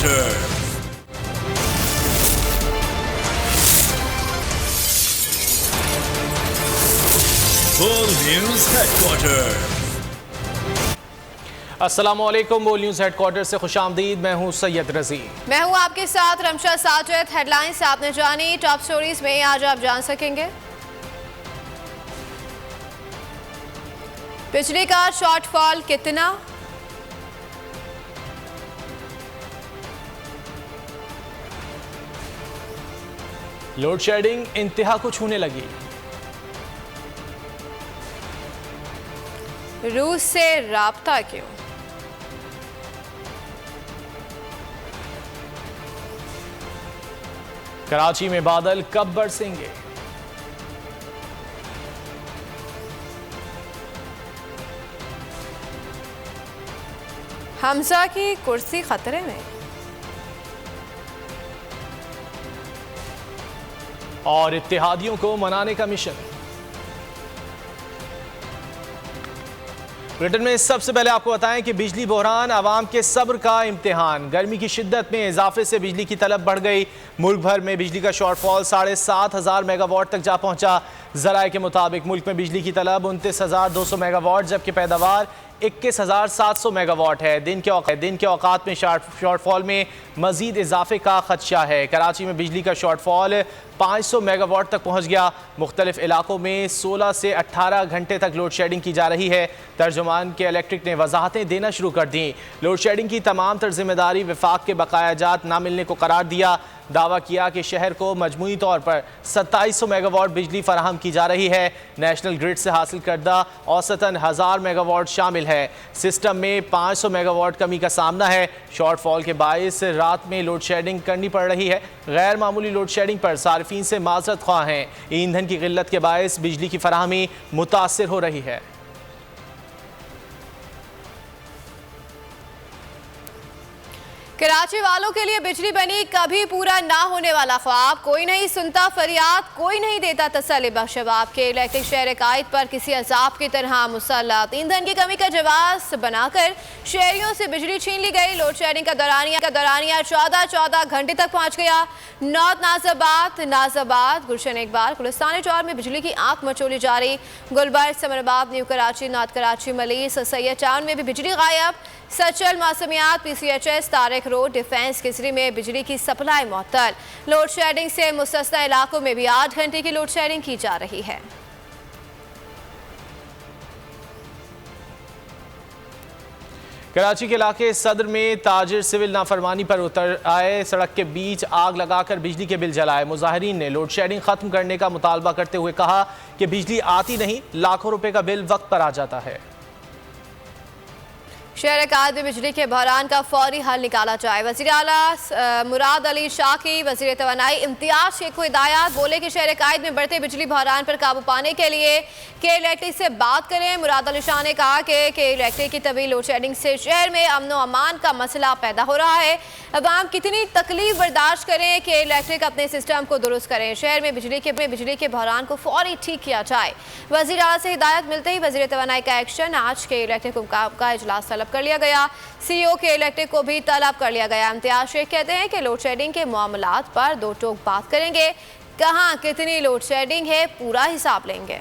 headquarters. World News Headquarters. अस्सलामुअलैकुम। बोल news headquarter से खुशामदीद। मैं हूं सैयद रजी। मैं हूं आपके साथ रमशा साजिद। हेडलाइंस आपने जानी, टॉप स्टोरीज में आज आप जान सकेंगे। बिजली का शॉर्टफॉल कितना, लोड शेडिंग इंतहा को छूने लगी, रूस से राब्ता क्यों, कराची में बादल कब बरसेंगे, हमजा की कुर्सी खतरे में, और इत्तेहादियों को मनाने का मिशन। ब्रिटेन में सबसे पहले आपको बताएं कि बिजली बहरान आवाम के सब्र का इम्तिहान। गर्मी की शिद्दत में इजाफे से बिजली की तलब बढ़ गई। मुल्क भर में बिजली का शॉर्टफॉल 7,500 मेगावाट तक जा पहुंचा। ज़राए के मुताबिक मुल्क में बिजली की तलब 29,200 मेगावाट जबकि पैदावार 21,700 मेगावाट है। दिन के औकात में शॉर्टफॉल में मजीद इजाफे का खदशा है। कराची में बिजली का शॉर्टफॉल 500 मेगावाट तक पहुंच गया। मुख्तलिफ इलाकों में 16 से 18 घंटे तक लोड शेडिंग की जा रही है। तर्जुमान के इलेक्ट्रिक ने वजाहतें देना शुरू कर दी। लोड शेडिंग की तमाम तर जिम्मेदारी विफाक के बकायाजात ना मिलने को करार दिया। दावा किया कि शहर को मजमूई तौर पर 2700 मेगावाट बिजली फराहम की जा रही है। नेशनल ग्रिड से हासिल करदा औसतन 1000 मेगावाट शामिल है। सिस्टम में 500 मेगावाट कमी का सामना है। शॉर्टफॉल के बायस रात में लोड शेडिंग करनी पड़ रही है। गैर मामूली लोड शेडिंग पर सार्फिन से माजरत ख्वाह हैं। ईंधन की किल्लत के बायस बिजली की फराहमी मुतासिर हो रही है। कराची वालों के लिए बिजली बनी कभी पूरा ना होने वाला ख्वाब। कोई नहीं सुनता फरियाद, कोई नहीं देता तसल्ली बख्श जवाब के इलेक्ट्रिक शहर कायद पर किसी अजाब की तरह मुसल्लत। ईंधन की कमी का जवाब बनाकर शहरियों से बिजली छीन ली गई। लोड शेडिंग का दौरानिया 14 घंटे तक पहुंच गया। नॉर्थ नाजाबाद गुलशन इकबाल गुलिस्तान चौर में बिजली की आंख मचोली जारी। गुलबर्ग समराबाद न्यू कराची नॉर्थ कराची मलीस सैयद टाउन में भी बिजली गायब। Sachal Mausamiyat PCHS Tariq road defence किसरी में बिजली की सप्लाई मुअत्तल। लोड शेडिंग से मुस्तस्ना इलाकों में भी 8 घंटे की लोड शेडिंग की जा रही है। कराची के इलाके सदर में ताजिर सिविल नाफरमानी पर उतर आए। सड़क के बीच आग लगाकर बिजली के बिल जलाए। मुजाहिरीन ने लोड शेडिंग खत्म करने का मुतालबा करते हुए कहा कि बिजली आती नहीं, लाखों रुपए का बिल वक्त पर आ जाता है। शहर कायद में बिजली के बहरान का फौरी हल निकाला जाए। वज़ीर आला मुराद अली शाह की वज़ीर तवानाई इम्तियाज शेख को हिदायत। बोले कि शहर कायद में बढ़ते बिजली बहरान पर काबू पाने के लिए के इलेक्ट्रिक से बात करें। मुराद अली शाह ने कहा कि के इलेक्ट्रिक की तवील लोड शेडिंग से शहर में अमन व अमान का मसला पैदा हो रहा है। अवाम कितनी तकलीफ बर्दाश्त करें कि इलेक्ट्रिक अपने सिस्टम को दुरुस्त करें। शहर में बिजली के बहरान को फौरी ठीक किया जाए। वज़ीर आला से हिदायत मिलते ही वज़ीर तवानाई का एक्शन। आज के इलेक्ट्रिक का इजलास तलब कर लिया गया। CEO के इलेक्ट्रिक को भी तलब कर लिया गया। इम्तियाज शेख कहते हैं कि लोड शेडिंग के मामलात पर दो टोक बात करेंगे। कहां कितनी लोड शेडिंग है पूरा हिसाब लेंगे।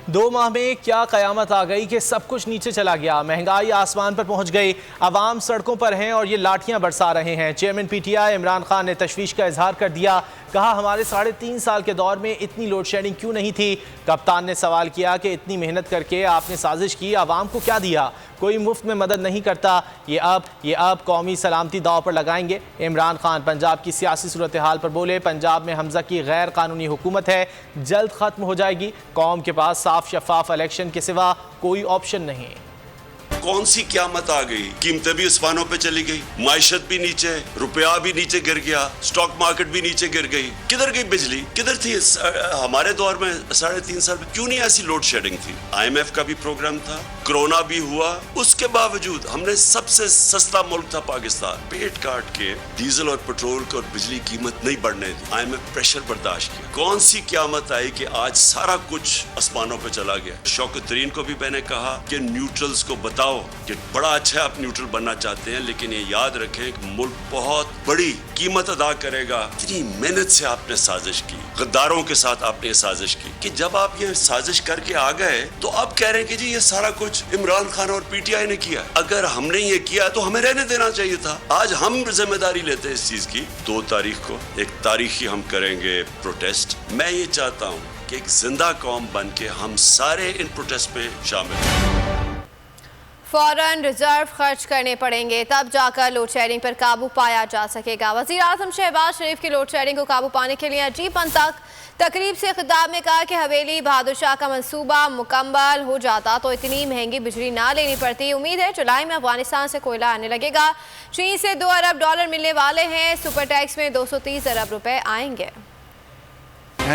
2 माह में क्या कयामत आ गई कि सब कुछ नीचे चला गया। महंगाई आसमान पर पहुंच गई। अवाम सड़कों पर हैं और ये लाठियां बरसा रहे हैं। चेयरमैन PTI इमरान खान ने तशवीश का इजहार कर दिया। कहा हमारे 3.5 साल के दौर में इतनी लोड शेडिंग क्यों नहीं थी। कप्तान ने सवाल किया कि इतनी मेहनत करके आपने साजिश की, आवाम को क्या दिया। कोई मुफ्त में मदद नहीं करता। ये अब कौमी सलामती दाव पर लगाएंगे। इमरान खान पंजाब की सियासी सूरत हाल पर बोले पंजाब में हमजा की गैर कानूनी हुकूमत है, जल्द खत्म हो जाएगी। कौम के पास साफ शफाफ इलेक्शन के सिवा कोई ऑप्शन नहीं। कौन सी क़यामत आ गई। कीमतें भी आसमानों पे चली गई, माइशत भी नीचे, रुपया भी नीचे गिर गया, स्टॉक मार्केट भी नीचे गिर गई। किधर गई बिजली, किधर थी हमारे दौर में 3.5 साल में। क्यों नहीं ऐसी लोड शेडिंग थी। IMF का भी प्रोग्राम था, कोरोना भी हुआ, उसके बावजूद हमने सबसे सस्ता मुल्क था पाकिस्तान, पेट काट के डीजल और पेट्रोल को और बिजली कीमत नहीं बढ़ने दी। IMF प्रेशर बर्दाश्त किया। कौन सी क़यामत आई कि आज सारा कुछ आसमानों पे चला गया। शौकत तरीन को भी मैंने कहा कि न्यूट्रल्स को बताओ हो कि बड़ा अच्छा आप न्यूट्रल बनना चाहते हैं, लेकिन ये याद रखें कि मुल्क बहुत बड़ी कीमत अदा करेगा। इतनी मेहनत से आपने साजिश की, गद्दारों के साथ आपने साजिश की, कि जब आप ये साजिश करके आ गए तो अब कह रहे हैं कि जी ये सारा कुछ इमरान खान और पीटीआई ने किया। अगर हमने ये किया तो हमें रहने देना चाहिए था। आज हम जिम्मेदारी लेते हैं इस चीज की। 2 तारीख को एक तारीखी हम करेंगे प्रोटेस्ट। मैं ये चाहता हूँ कि एक जिंदा कौम बन के हम सारे इन प्रोटेस्ट में शामिल हैं। फौरन रिजर्व खर्च करने पड़ेंगे, तब जाकर लोड शेडिंग पर काबू पाया जा सकेगा। वज़ीर आज़म शहबाज शरीफ की लोड शेडिंग को काबू पाने के लिए अजीब पंतक तकरीब से खिताब में कहा कि हवेली बहादुर शाह का मंसूबा मुकम्मल हो जाता तो इतनी महंगी बिजली ना लेनी पड़ती। उम्मीद है जुलाई में अफगानिस्तान से कोयला आने लगेगा। चीन से $2 अरब मिलने वाले हैं। सुपर टैक्स में 230 अरब रुपए आएंगे।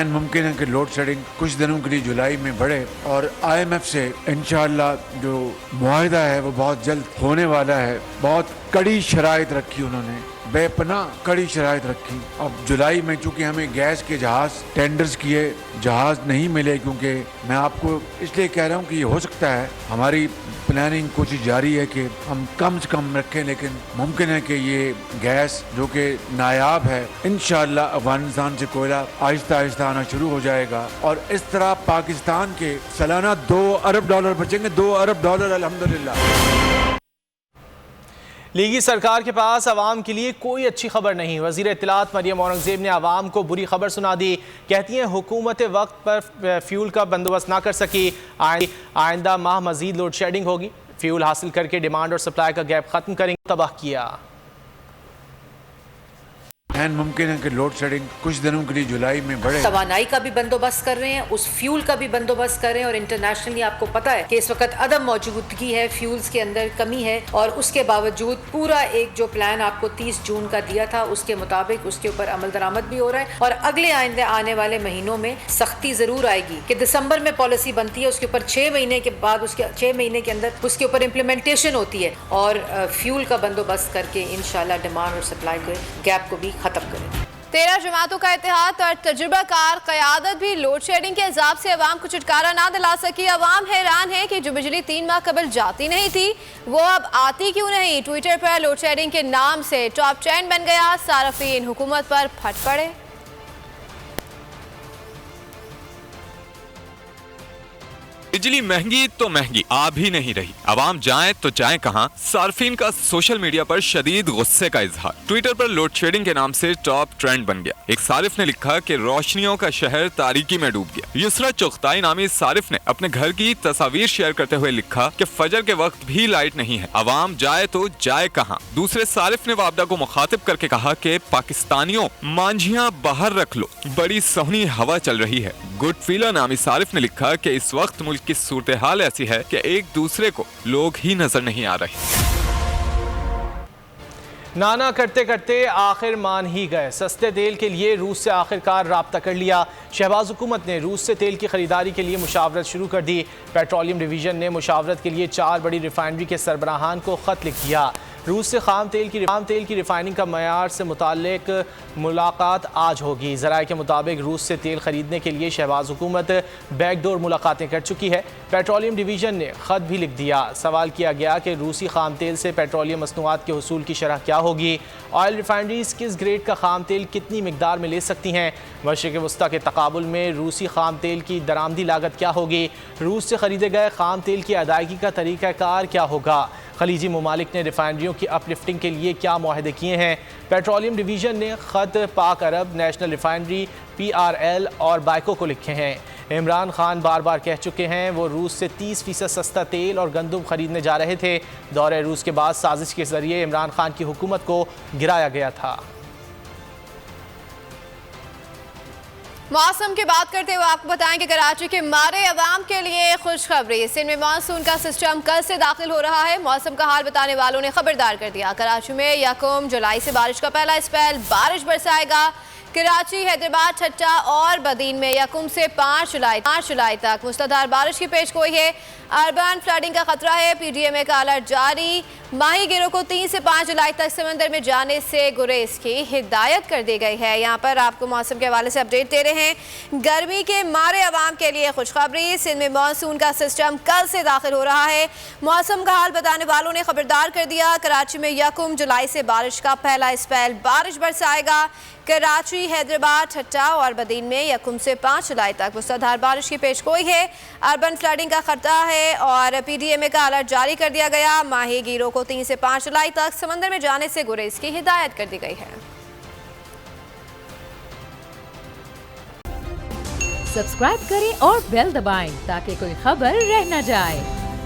मुमकिन है कि लोड शेडिंग कुछ दिनों के लिए जुलाई में बढ़े और IMF से इंशाअल्लाह जो मुआहिदा है वो बहुत जल्द होने वाला है। बहुत कड़ी शराइत रखी उन्होंने, बेपनाह कड़ी शराइत रखी। अब जुलाई में चूंकि हमें गैस के जहाज टेंडर्स किए, जहाज नहीं मिले, क्योंकि मैं आपको इसलिए कह रहा हूँ कि ये हो सकता है हमारी प्लानिंग कोशिश जारी है कि हम कम से कम रखें, लेकिन मुमकिन है कि ये गैस जो कि नायाब है, इंशाअल्लाह अफगानिस्तान से कोयला आहिस्ता आहिस्ता आना शुरू हो जाएगा और इस तरह पाकिस्तान के सालाना $2 अरब बचेंगे। $2 अरब अल्हम्दुलिल्लाह। लीगी सरकार के पास आवाम के लिए कोई अच्छी खबर नहीं। वज़ीर इत्तलात मरियम औरंगज़ेब ने आवाम को बुरी खबर सुना दी। कहती हैं हुकूमत वक्त पर फ्यूल का बंदोबस्त ना कर सकी, आइंदा माह मज़ीद लोड शेडिंग होगी। फ्यूल हासिल करके डिमांड और सप्लाई का गैप ख़त्म करेंगे। तबाह किया। मुमकिन है कि लोड शेडिंग कुछ दिनों के लिए जुलाई में बढ़े। तवानाई का भी बंदोबस्त कर रहे हैं, उस फ्यूल का भी बंदोबस्त कर रहे हैं और इंटरनेशनली आपको पता है कि इस वक्त अदम मौजूदगी है, फ्यूल्स के अंदर कमी है और उसके बावजूद पूरा एक जो प्लान आपको 30 जून का दिया था उसके मुताबिक उसके ऊपर अमल दरामद भी हो रहा है और अगले आने वाले महीनों में सख्ती जरूर आएगी कि दिसंबर में पॉलिसी बनती है, उसके ऊपर 6 महीने के बाद उसके 6 महीने के अंदर उसके ऊपर इम्प्लीमेंटेशन होती है और फ्यूल का बंदोबस्त करके इंशाल्लाह डिमांड और सप्लाई के गैप को भी खत्म करें। 13 जमातों का इत्तेहाद और तजुर्बाकार क़यादत भी लोड शेडिंग के अजाब से अवाम को छुटकारा ना दिला सकी। अवाम हैरान है कि जो बिजली 3 माह कबल जाती नहीं थी वो अब आती क्यों नहीं। ट्विटर पर लोड शेडिंग के नाम से टॉप ट्रेंड बन गया। सारफीन हुकूमत पर फट पड़े। बिजली महंगी तो महंगी आ भी नहीं रही, आवाम जाए तो जाए कहां। सार्फिन का सोशल मीडिया पर शदीद गुस्से का इजहार। ट्विटर पर लोड शेडिंग के नाम से टॉप ट्रेंड बन गया। एक सारिफ ने लिखा कि रोशनियों का शहर तारीकी में डूब गया। युसरा चुगताई नामी सारिफ ने अपने घर की तस्वीर शेयर करते हुए लिखा कि फजर के वक्त भी लाइट नहीं है, आवाम जाए तो जाए कहां। दूसरे सारिफ ने वापदा को मुखातिब करके कहा कि पाकिस्तानियों मांझियां बाहर रख लो, बड़ी सोहनी हवा चल रही है। गुड फीलर नामी सारिफ ने लिखा कि इस वक्त मुल्क की सूरत हाल ऐसी है कि एक दूसरे को लोग ही नजर नहीं आ रहे। नाना करते करते आखिर मान ही गए। सस्ते तेल के लिए रूस से आखिरकार राब्ता कर लिया। शहबाज हुकूमत ने रूस से तेल की खरीदारी के लिए मुशावरत शुरू कर दी। पेट्रोलियम डिवीजन ने मुशावरत के लिए 4 बड़ी रिफाइनरी के सरबराहान को खत लिख दिया। रूस से खाम तेल की रिफाइनिंग का मयार से मुताल्लिक मुलाकात आज होगी। ज़राए के मुताबिक रूस से तेल खरीदने के लिए शहबाज हुकूमत बैकडोर मुलाकातें कर चुकी है। पेट्रोलियम डिवीजन ने ख़त भी लिख दिया। सवाल किया गया कि रूसी खाम तेल से पेट्रोलियम मसनूआत के हुसूल की शरह क्या होगी। ऑयल रिफाइनरीज किस ग्रेड का खाम तेल कितनी मिकदार में ले सकती हैं। मशरिक़ वस्ता के तकाबुल में रूसी खाम तेल की दरामदी लागत क्या होगी। रूस से ख़रीदे गए खाम तेल की अदायगी का तरीक़ाकार क्या होगा। खलीजी ममालिक ने रिफाइनरियों की अपलिफ्टिंग के लिए क्या मुआहदे किए हैं। पेट्रोलियम डिवीजन ने ख़त पाक अरब, नेशनल रिफाइनरी, PRL और बाइको को लिखे हैं। इमरान खान बार बार कह चुके हैं वो रूस से 30% सस्ता तेल और गंदम खरीदने जा रहे थे। दौरे रूस के बाद साजिश के जरिए इमरान खान की हुकूमत को गिराया गया था। मौसम की बात करते हुए आपको बताएं कि कराची के मारे अवाम के लिए खुशखबरी। सिंध में मानसून का सिस्टम कल से दाखिल हो रहा है। मौसम का हाल बताने वालों ने खबरदार कर दिया। कराची में 1 जुलाई से बारिश का पहला स्पेल बारिश बरसाएगा। कराची, हैदराबाद, ठट्टा और बदीन में यकम से 5 जुलाई तक मूसलाधार बारिश की पेशगोई है। अर्बन फ्लडिंग का खतरा है। पीडीएमए का अलर्ट जारी। माहीगीरों को 3 से 5 जुलाई तक समंदर में जाने से गुरेज की हिदायत कर दी गई है। यहाँ पर आपको मौसम के हवाले से अपडेट दे रहे हैं। गर्मी के मारे अवाम के लिए खुशखबरी, सिंध में मानसून का सिस्टम कल से दाखिल हो रहा है। मौसम का हाल बताने वालों ने खबरदार कर दिया। कराची में यकम जुलाई से बारिश का पहला स्पेल बारिश बरसाएगा। कराची, हैदराबाद, ठट्टा और बदीन में यकम से 5 जुलाई तक मूसलाधार बारिश की पेशगोई है। अर्बन फ्लडिंग का खतरा है और पीडीएमए का अलर्ट जारी कर दिया गया। माहीगीरों को 3 से 5 जुलाई तक समंदर में जाने से गुरेज की हिदायत कर दी गई है। सब्सक्राइब करें और बेल दबाएं ताकि कोई खबर रह न जाए।